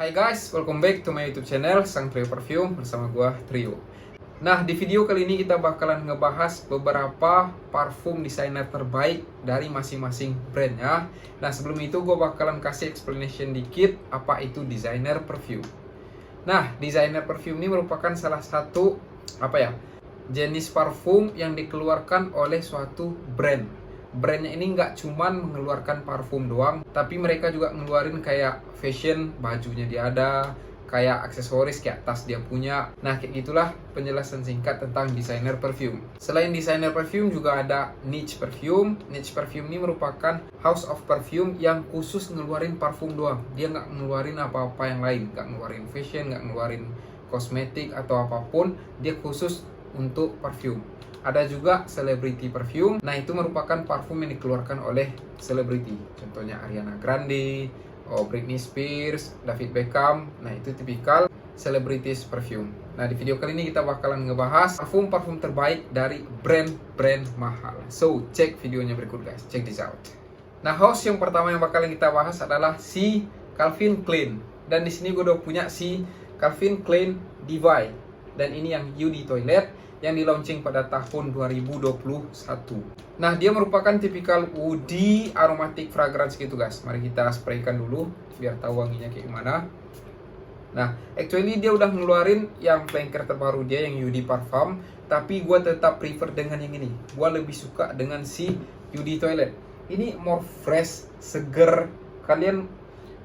Hai guys, welcome back to my YouTube channel Sang Trio Perfume bersama gua Trio. Nah, di video kali ini kita bakalan ngebahas beberapa parfum desainer terbaik dari masing-masing brandnya. Nah, sebelum itu gua bakalan kasih explanation dikit apa itu designer perfume. Nah, designer perfume ini merupakan salah satu jenis parfum yang dikeluarkan oleh suatu brand. Brandnya ini nggak cuman mengeluarkan parfum doang, tapi mereka juga ngeluarin kayak fashion, bajunya dia ada, kayak aksesoris, kayak tas dia punya. Nah, kayak gitulah penjelasan singkat tentang designer perfume. Selain designer perfume juga ada niche perfume. Niche perfume ini merupakan house of perfume yang khusus ngeluarin parfum doang. Dia nggak ngeluarin apa-apa yang lain, nggak ngeluarin fashion, nggak ngeluarin kosmetik atau apapun. Dia khusus untuk parfum. Ada juga celebrity perfume. Nah, itu merupakan parfum yang dikeluarkan oleh selebriti. Contohnya Ariana Grande, Britney Spears, David Beckham. Nah, itu tipikal celebrities perfume. Nah, di video kali ini kita bakalan ngebahas parfum-parfum terbaik dari brand-brand mahal. So, cek videonya berikut guys. Check this out. Nah, house yang pertama yang bakalan kita bahas adalah si Calvin Klein. Dan di sini gue udah punya si Calvin Klein Divine. Dan ini yang UD Toilet yang di-launching pada tahun 2021. Nah, dia merupakan tipikal woody aromatic fragrance gitu guys. Mari kita spraykan dulu biar tahu wanginya kayak gimana. Nah, actually dia udah ngeluarin yang flanker terbaru dia yang UD Parfum, tapi gue tetap prefer dengan yang ini. Gue lebih suka dengan si UD Toilet. Ini more fresh, seger. Kalian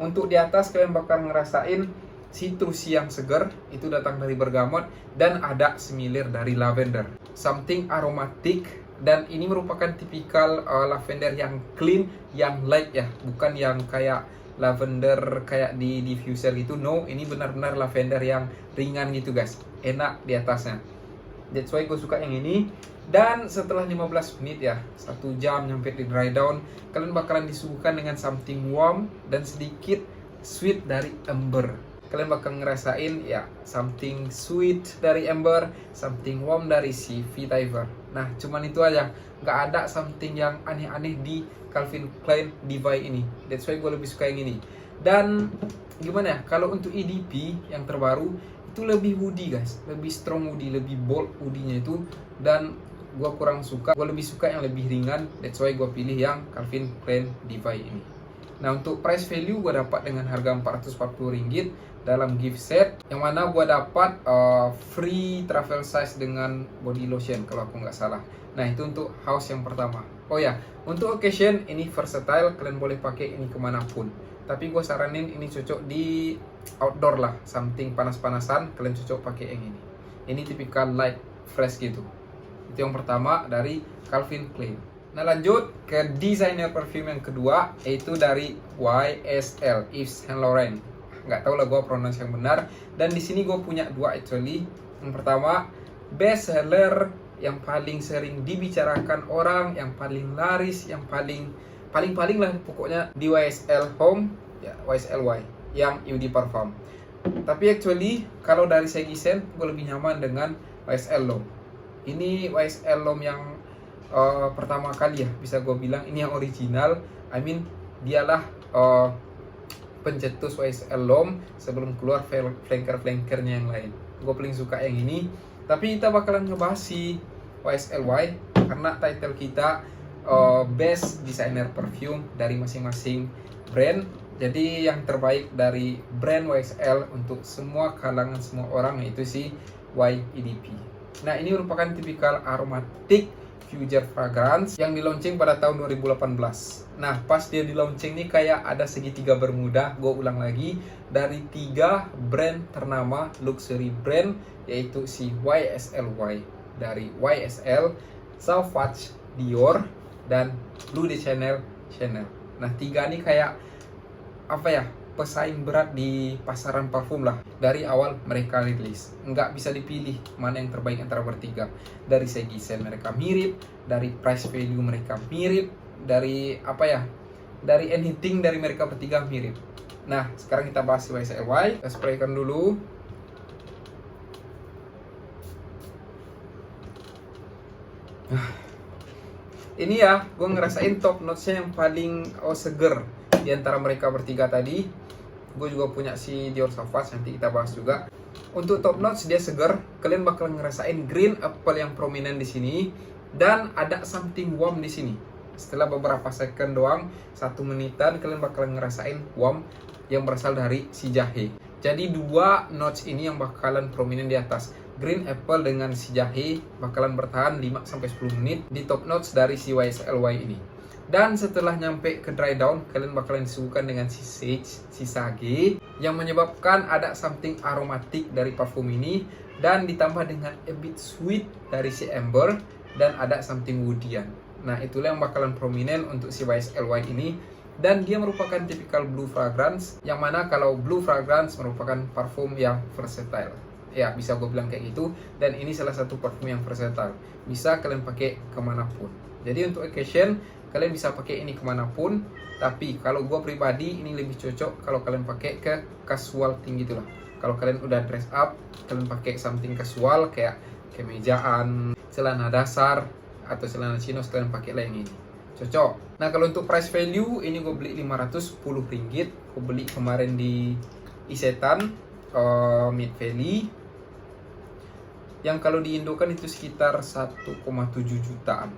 untuk di atas kalian bakal ngerasain citrusi yang segar, itu datang dari bergamot dan ada semilir dari lavender. Something aromatic, dan ini merupakan tipikal lavender yang clean, yang light ya, bukan yang kayak lavender kayak di diffuser gitu. No, ini benar-benar lavender yang ringan gitu guys. Enak di atasnya. That's why gue suka yang ini. Dan setelah 15 menit ya, 1 jam nyampe di dry down, kalian bakalan disuguhkan dengan something warm dan sedikit sweet dari amber. Kalian bakal ngerasain ya something sweet dari amber, something warm dari si vetiver. Nah, cuman itu aja, nggak ada something yang aneh-aneh di Calvin Klein Divine ini. That's why gue lebih suka yang ini. Dan gimana ya, kalau untuk EDP yang terbaru itu lebih woody guys, lebih strong woody, lebih bold woody-nya itu. Dan gue kurang suka, gue lebih suka yang lebih ringan. That's why gue pilih yang Calvin Klein Divine ini. Nah, untuk price value gue dapat dengan harga Rp440 dalam gift set, yang mana gue dapat free travel size dengan body lotion kalau aku nggak salah. Nah, itu untuk house yang pertama. Oh ya, untuk occasion ini versatile, kalian boleh pakai ini kemanapun. Tapi gue saranin ini cocok di outdoor lah, something panas-panasan, kalian cocok pakai yang ini. Ini tipikal light fresh gitu. Itu yang pertama dari Calvin Klein. Nah, lanjut ke designer perfume yang kedua, yaitu dari YSL, Yves Saint Laurent. Nggak tahu lah gue pronounce yang benar. Dan di sini gue punya dua actually. Yang pertama, best seller yang paling sering dibicarakan orang, yang paling laris, yang paling lah pokoknya di YSL Home, ya YSLY, yang UD Parfum. Tapi actually kalau dari segi scent gue lebih nyaman dengan YSL L'Homme. Ini YSL L'Homme yang pertama kali ya bisa gue bilang ini yang original. I mean dialah pencetus YSL L'Homme sebelum keluar flanker-flankernya yang lain. Gue paling suka yang ini. Tapi kita bakalan ngebahas si YSLY karena title kita best designer perfume dari masing-masing brand. Jadi yang terbaik dari brand YSL untuk semua kalangan, semua orang, yaitu si YEDP. Nah, ini merupakan tipikal aromatic future fragrance yang di-launching pada tahun 2018. Nah, pas dia di-launching nih kayak ada segitiga bermuda. Gue ulang lagi, dari 3 brand ternama luxury brand, yaitu si YSLY dari YSL, Sauvage Dior, dan Bleu de Chanel. Nah, 3 nih kayak pesaing berat di pasaran parfum lah dari awal mereka rilis. Nggak bisa dipilih mana yang terbaik antara bertiga. Dari segi scent mereka mirip, dari price value mereka mirip, dari dari anything dari mereka bertiga mirip. Nah, sekarang kita bahas YSLY. Kita spraykan dulu. Ini ya, gue ngerasain top notesnya yang paling seger di antara mereka bertiga tadi. Gue juga punya si Dior Sauvage, nanti kita bahas juga. Untuk top notes dia seger, kalian bakal ngerasain green apple yang prominent di sini dan ada something warm di sini. Setelah beberapa second doang, 1 menitan, kalian bakal ngerasain warm yang berasal dari si jahe. Jadi 2 notes ini yang bakalan prominent di atas. Green apple dengan si jahe bakalan bertahan 5-10 menit di top notes dari si YSL-Y ini. Dan setelah nyampe ke dry down, kalian bakalan disuguhkan dengan si sage, si sage, yang menyebabkan ada something aromatik dari parfum ini, dan ditambah dengan a bit sweet dari si amber, dan ada something woodyan. Nah, itulah yang bakalan prominent untuk si YSL-Y ini. Dan dia merupakan typical blue fragrance, yang mana kalau blue fragrance merupakan parfum yang versatile. Ya, bisa gue bilang kayak gitu. Dan ini salah satu parfum yang versatile, bisa kalian pakai kemanapun. Jadi untuk occasion, kalian bisa pakai ini kemanapun. Tapi kalau gue pribadi, ini lebih cocok kalau kalian pakai ke casual tinggi gitu lah. Kalau kalian udah dress up, kalian pakai something casual kayak kemejaan, celana dasar, atau celana chinos, kalian pakai lah yang ini, cocok. Nah, kalau untuk price value, ini gue beli 510 ringgit. Gue beli kemarin di Isetan, Mid Valley, yang kalau di Indo kan itu sekitar 1,7 jutaan.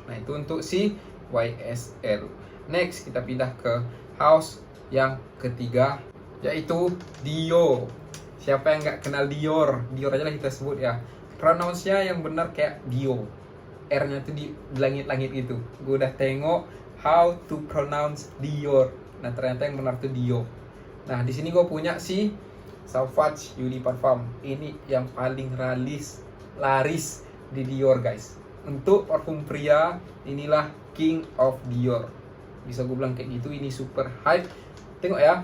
Nah, itu untuk si YSL. Next, kita pindah ke house yang ketiga, yaitu Dior. Siapa yang nggak kenal Dior? Dior aja lah kita sebut ya. Pronounce-nya yang benar kayak Dior. R-nya tuh di langit-langit gitu. Gue udah tengok how to pronounce Dior. Nah, ternyata yang benar tuh Dior. Nah, di sini gue punya si Sauvage Eau de Parfum. Ini yang paling laris di Dior, guys. Untuk parfum pria, inilah King of Dior. Bisa gue bilang kayak gitu, ini super hype. Tengok ya,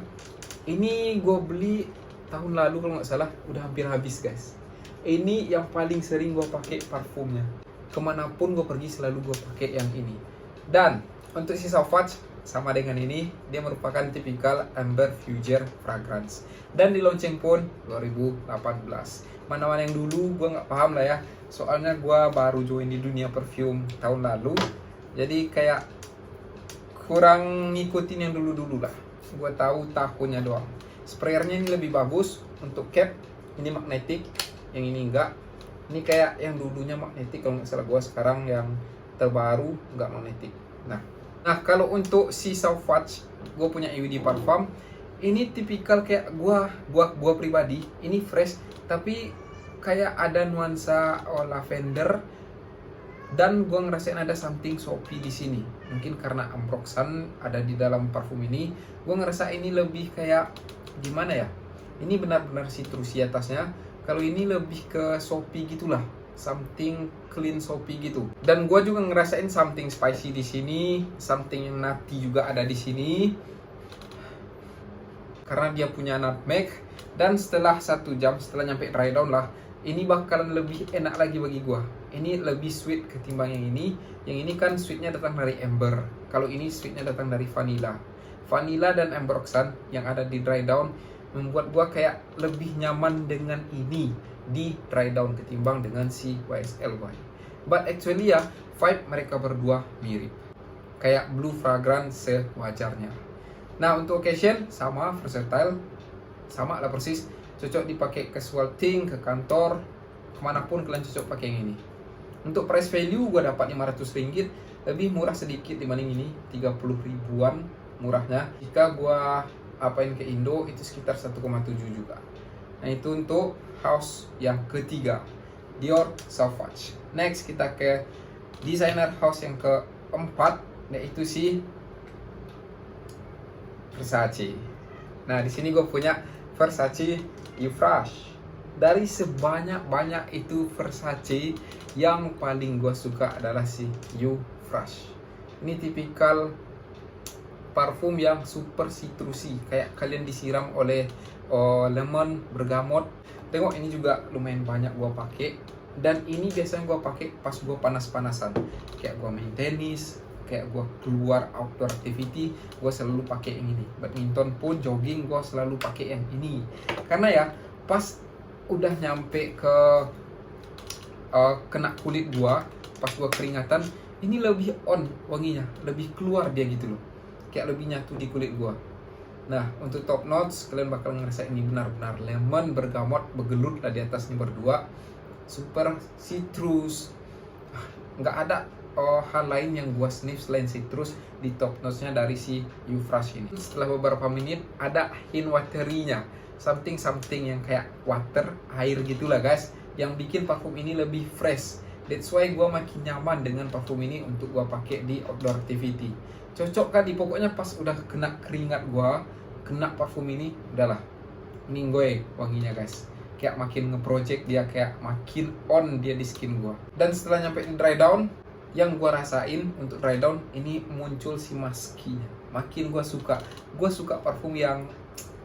ini gue beli tahun lalu kalau nggak salah, udah hampir habis, guys. Ini yang paling sering gue pakai parfumnya. Kemanapun gue pergi selalu gue pakai yang ini. Dan untuk si Sauvage sama dengan ini, dia merupakan tipikal amber fuchsia fragrance. Dan di launching pun 2018. Mana-mana yang dulu gue nggak paham lah ya. Soalnya gue baru join di dunia perfume tahun lalu. Jadi kayak kurang ngikutin yang dulu-dulu lah. Gue tahu tahunnya doang. Sprayernya ini lebih bagus. Untuk cap, ini magnetic. Yang ini enggak. Ini kayak yang dulunya magnetic. Kalau nggak salah gue, sekarang yang terbaru nggak magnetic. Nah, kalau untuk si Sauvage, gue punya Eau de Parfum. Ini tipikal kayak gua pribadi, ini fresh tapi kayak ada nuansa lavender, dan gua ngerasain ada something soapy di sini. Mungkin karena ambroxan ada di dalam parfum ini, gua ngerasa ini lebih kayak gimana ya? Ini benar-benar citrusy atasnya. Kalau ini lebih ke soapy gitulah, something clean soapy gitu. Dan gua juga ngerasain something spicy di sini, something nutty juga ada di sini. Karena dia punya nutmeg. Dan setelah 1 jam setelah nyampe dry down lah, ini bakalan lebih enak lagi bagi gua. Ini lebih sweet ketimbang yang ini. Yang ini kan sweetnya datang dari amber. Kalau ini sweetnya datang dari vanilla. Vanilla dan ambroxan yang ada di dry down membuat gua kayak lebih nyaman dengan ini di dry down ketimbang dengan si YSL-Y. But actually ya, vibe mereka berdua mirip. Kayak blue fragrance sewajarnya. Nah, untuk occasion sama, versatile, sama lah persis, cocok dipakai casual thing, ke kantor, kemanapun kalian cocok pakai yang ini. Untuk price value gue dapat 500 ringgit, lebih murah sedikit dibanding ini, 30 ribuan murahnya. Jika gue apain ke Indo itu sekitar 1,7 juga. Nah, itu untuk house yang ketiga, Dior Sauvage. Next kita ke designer house yang keempat, yaitu si Versace. Nah, di sini gue punya Versace Euphrasia. Dari sebanyak-banyak itu Versace, yang paling gue suka adalah si Euphrasia. Ini tipikal parfum yang super citrusy, kayak kalian disiram oleh lemon, bergamot. Tengok, ini juga lumayan banyak gue pakai. Dan ini biasanya gue pakai pas gue panas-panasan, kayak gue main tenis, kayak gue keluar outdoor activity, gue selalu pakai yang ini. Badminton pun, jogging, gue selalu pakai yang ini. Karena ya, pas udah nyampe ke kena kulit gue, pas gue keringatan, ini lebih on wanginya, lebih keluar dia gitu loh, kayak lebih nyatu di kulit gue. Nah, untuk top notes, kalian bakal ngerasain ini benar-benar lemon, bergamot, bergelut lah di atas ini berdua. Super citrus. Nggak ada hal lain yang gua sniff selain citrus di top notesnya dari si Euphrasia ini. Setelah beberapa menit, ada hint watery-nya. Something yang kayak water, air gitulah guys, yang bikin parfum ini lebih fresh. That's why gue makin nyaman dengan parfum ini untuk gue pakai di outdoor activity. Cocok kan, pokoknya pas udah kena keringat gue, kena parfum ini, udahlah minggoy wanginya guys. Kayak makin nge-project dia, kayak makin on dia di skin gue. Dan setelah nyampe di dry down, yang gue rasain untuk dry down ini muncul si maskinya. Makin gue suka parfum yang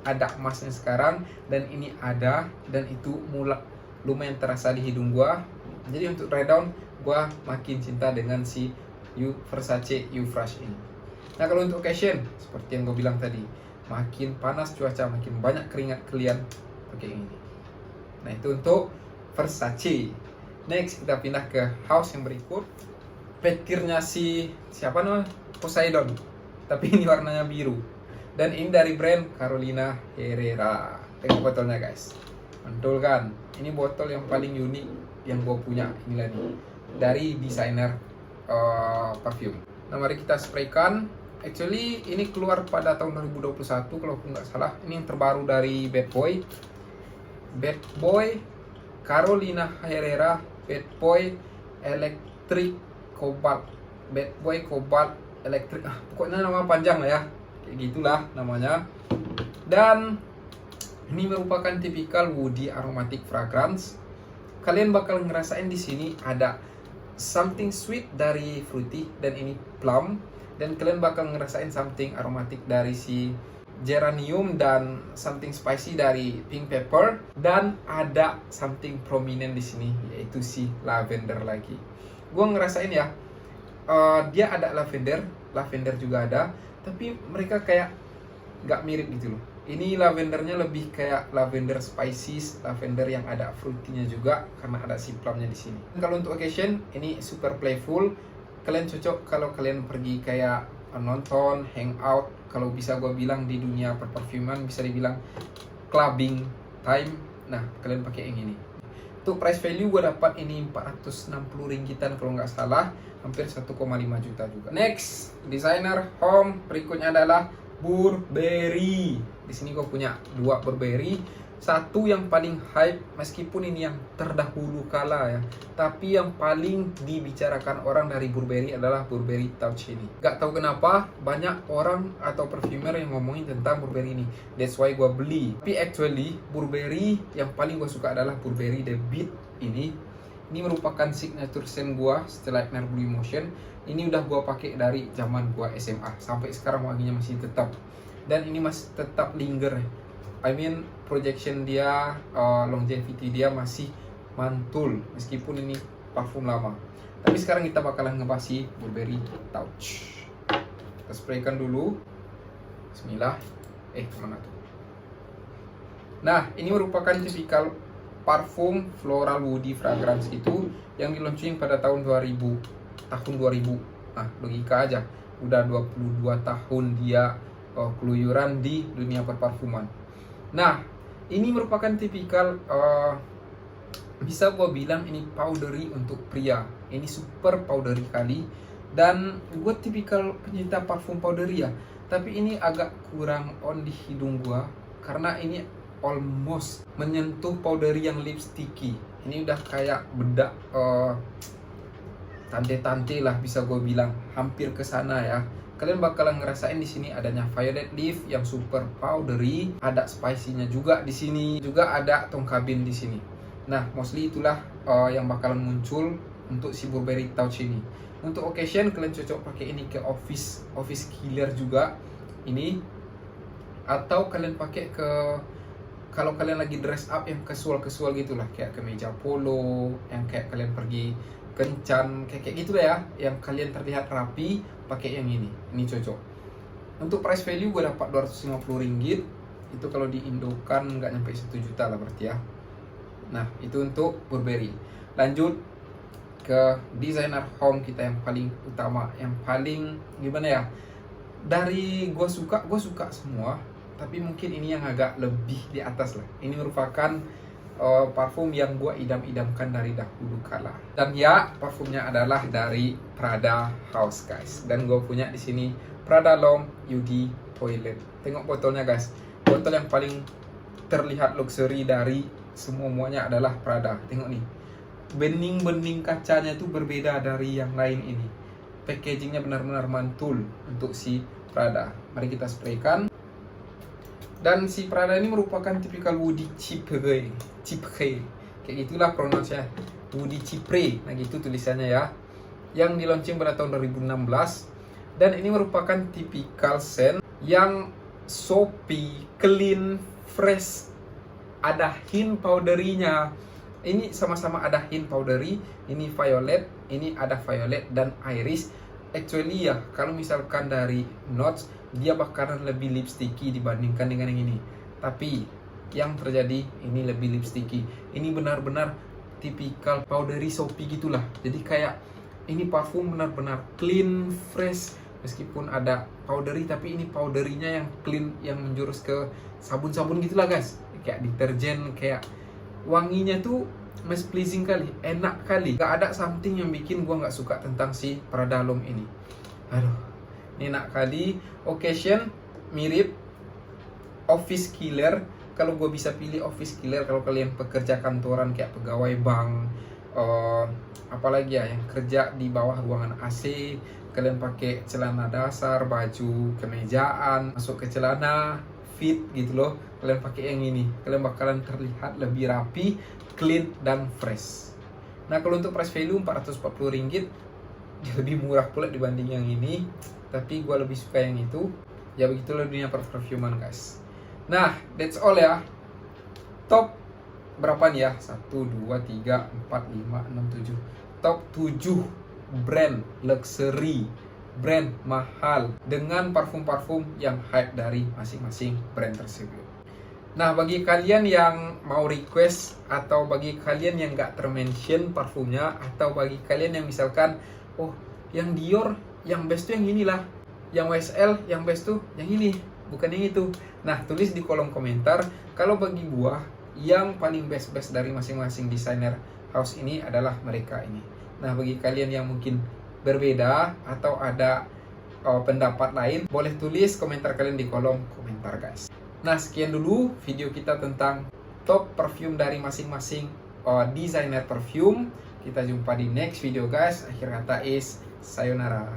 ada emasnya sekarang, dan ini ada, dan itu lumayan terasa di hidung gua. Jadi untuk dry down gua makin cinta dengan si Versace Euphrasia ini. Nah, kalau untuk occasion seperti yang gue bilang tadi, makin panas cuaca, makin banyak keringat kalian pakai ini. Nah, itu untuk Versace. Next kita pindah ke house yang berikut. Petirnya siapa namanya? Poseidon, tapi ini warnanya biru. Dan ini dari brand Carolina Herrera. Tengok botolnya guys, mantul kan? Ini botol yang paling unik yang gue punya. Inilah nih, dari desainer parfum. Nah, mari kita spraykan. Actually ini keluar pada tahun 2021 kalau aku nggak salah. Ini yang terbaru dari Bad Boy Carolina Herrera Bad Boy Electric Cobalt. Bad Boy Cobalt Electric, pokoknya nama panjang lah ya, kayak gitulah namanya. Dan ini merupakan tipikal woody aromatic fragrance. Kalian bakal ngerasain di sini ada something sweet dari fruity, dan ini plum. Dan kalian bakal ngerasain something aromatic dari si geranium, dan something spicy dari pink pepper, dan ada something prominent di sini yaitu si lavender lagi. Gue ngerasain ya, dia ada lavender juga ada, tapi mereka kayak nggak mirip gitu loh. Ini lavendernya lebih kayak lavender spices, lavender yang ada fruitynya juga karena ada si plumnya di sini. Kalau untuk occasion ini super playful. Kalian cocok kalau kalian pergi kayak nonton, hangout. Kalau bisa gue bilang di dunia perparfuman bisa dibilang clubbing time. Nah, kalian pakai yang ini. Untuk price value gue dapat ini 460 ringgitan kalau nggak salah, hampir 1,5 juta juga. Next, designer home berikutnya adalah Burberry. Di sini gue punya dua Burberry. Satu yang paling hype, meskipun ini yang terdahulu kala ya, tapi yang paling dibicarakan orang dari Burberry adalah Burberry Touch ini. Gak tahu kenapa banyak orang atau perfumer yang ngomongin tentang Burberry ini. That's why gue beli. Tapi actually Burberry yang paling gue suka adalah Burberry The Beat ini. Ini merupakan signature scent gue setelah Ignite Blue Emotion. Ini udah gue pakai dari zaman gue SMA sampai sekarang, wanginya masih tetap, dan ini masih tetap linger. I mean projection dia, longevity dia masih mantul meskipun ini parfum lama. Tapi sekarang kita bakalan ngebahas si Burberry Touch. Kita spraykan dulu. Bismillah. Kemana tuh? Nah, ini merupakan tipikal parfum floral woody fragrance itu yang di-launching pada tahun 2000. Nah, logika aja. Udah 22 tahun dia keluyuran di dunia perparfuman. Nah, ini merupakan tipikal bisa gue bilang ini powdery untuk pria. Ini super powdery kali. Dan gue tipikal pencinta parfum powdery ya, tapi ini agak kurang on di hidung gue karena ini almost menyentuh powdery yang lipsticky. Ini udah kayak bedak tante-tante lah bisa gue bilang, hampir ke sana ya. Kalian bakalan ngerasain di sini adanya violet leaf yang super powdery, ada spicy-nya juga di sini, juga ada tongkabin di sini. Nah, mostly itulah yang bakalan muncul untuk si Burberry Touch ini. Untuk occasion kalian cocok pakai ini ke office killer juga ini, atau kalian pakai ke kalau kalian lagi dress up yang casual gitulah, kayak kemeja polo yang kayak kalian pergi kencan kayak gitu ya, yang kalian terlihat rapi, pakai yang ini cocok. Untuk price value gue dapat 250 ringgit. Itu kalau di Indokan nggak nyampe 1 juta lah berarti ya. Nah, itu untuk Burberry. Lanjut ke designer home kita yang paling utama, yang paling gimana ya, dari gue suka semua, tapi mungkin ini yang agak lebih di atas lah. Ini merupakan parfum yang gua idam-idamkan dari dahulu kala. Dan ya, parfumnya adalah dari Prada House, guys. Dan gua punya di sini Prada L'Homme Eau de Toilette. Tengok botolnya, guys. Botol yang paling terlihat luxury dari semuanya adalah Prada. Tengok nih, bening-bening kacanya tuh berbeda dari yang lain ini. Packagingnya benar-benar mantul untuk si Prada. Mari kita spraykan. Dan si Prada ini merupakan tipikal woody cypre. Kayak gitulah pronunciasinya, woody cypre. Nah gitu tulisannya ya. Yang di launching pada tahun 2016. Dan ini merupakan tipikal scent yang soapy, clean, fresh. Ada hint powderinya. Ini sama-sama ada hint powdery. Ini violet, ini ada violet dan iris. Actually ya, kalau misalkan dari notes, dia bakalan lebih lipsticky dibandingkan dengan yang ini. Tapi yang terjadi ini lebih lipsticky. Ini benar-benar tipikal powdery soapy gitulah. Jadi kayak ini parfum benar-benar clean, fresh. Meskipun ada powdery, tapi ini powderinya yang clean, yang menjurus ke sabun-sabun gitulah, guys. Kayak deterjen, kayak wanginya tuh mas pleasing kali, enak kali. Gak ada something yang bikin gua nggak suka tentang si Prada L'Homme ini. Aduh, ini enak kali. Occasion mirip office killer. Kalau gua bisa pilih office killer, kalau kalian pekerja kantoran kayak pegawai bank, apalagi ya yang kerja di bawah ruangan AC, kalian pakai celana dasar, baju kemejaan, masuk ke celana fit gitu loh. Kalian pakai yang ini, kalian bakalan terlihat lebih rapi, clean dan fresh. Nah, kalau untuk price value Rp440, lebih murah pula dibanding yang ini, tapi gue lebih suka yang itu. Ya begitulah dunia perfuman, guys. Nah, that's all ya. Top berapa nih ya? 1, 2, 3, 4, 5, 6, 7. Top 7 brand luxury, brand mahal dengan parfum-parfum yang hype dari masing-masing brand tersebut. Nah, bagi kalian yang mau request, atau bagi kalian yang gak termention parfumnya, atau bagi kalian yang misalkan, oh yang Dior yang best tuh yang inilah, yang YSL yang best tuh yang ini, bukan yang itu. Nah, tulis di kolom komentar. Kalau bagi gua, yang paling best dari masing-masing desainer house ini adalah mereka ini. Nah, bagi kalian yang mungkin berbeda atau ada pendapat lain, boleh tulis komentar kalian di kolom komentar, guys. Nah, sekian dulu video kita tentang top perfume dari masing-masing desainer perfume. Kita jumpa di next video, guys. Akhir kata is sayonara.